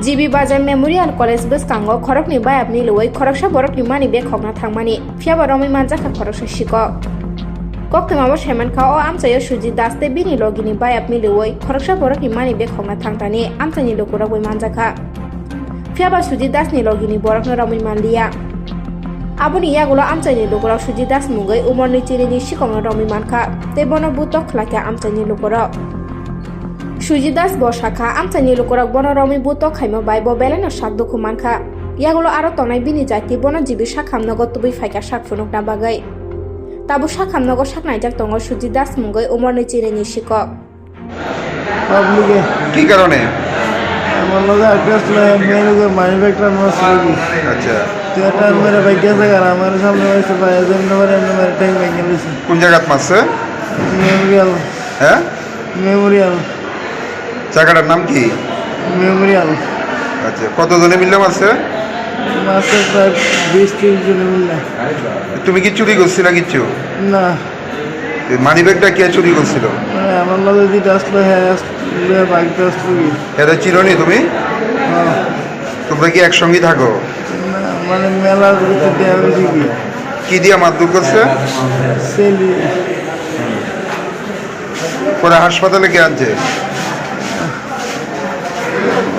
GB বাজার Memorial college বসকাंगो खरकनि बायाबनि लुवै खरकसा बरकनि मानि बे खगना थांमानि फियाबा रमै मानजाखा खरकसा शिको कक्तमाबो सेमानखा ओ आमचायो सुजि दासते बिनि लगिनि बायाबनि लुवै खरकसा बरकनि मानि बे खगना थांतानि आमचानि लुकुरा गय मानजाखा फियाबा सुजि दासनि लगिनि बरकनो रमै मानलिया आबुनि यागुलो आमचानि लुकुरा सुजि दास मुगै उमरनि चिरिनि शिकंनो रमै मानखा तेबनो बुतो खलाके आमचानि लुकुरा सुजि दास बसाखा आमचानि लुकुराक बनो रमै बुतो खाइमा बायबो बेलेनो साक दुखु मानखा यागुलो आरो तनाय बिनि जाति बनो जिबि साखामनगो तुबै फाइका साक फुनुकना बागै ताबु साखामनगो साकनायजाक दंगो सुजि दास मुगै उमरनि चिरिनि शिको পাবলিকে কি কারণে? আমার লগে আটকাছিল মেয়ের মানি ব্যাগটা নষ্ট হয়ে গেছে। আচ্ছা, তো এটা মেরে বাইক আছে আর আমার সামনে হয়েছে ভাই এজন মেরে টাইম ভেঙে গেছে। কোন জায়গাত মারছে? মেমোরিয়াল হ্যাঁ, মেমোরিয়াল জায়গাটার নাম কি? মেমোরিয়াল আচ্ছা, কতজনে মিললে মারছে? মাসে প্রায় 20-30 জন মিলে। তুমি কি চুরি করছিলা কিছু? না মানি ব্যাগটা কে চুরি করছিল? মানে আমার লগে যেটা আসলো হ্যাঁ আসলে বাইকটা আসলো কি এটা চিরনি তুমি? হ্যাঁ। তোমরা কি একসঙ্গে থাকো? না, মানে মেলা ঘুরতে দেওয়া হয়েছে কি দিয়ে মারধর করছে? সেলি পরে হাসপাতালে কে আনছে?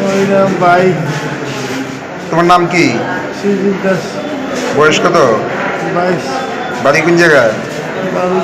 ওইরকম বাইক তোমার নাম কি? সুজিত দাস বয়স কত? 22 বাড়ি কোন জায়গায়? বারো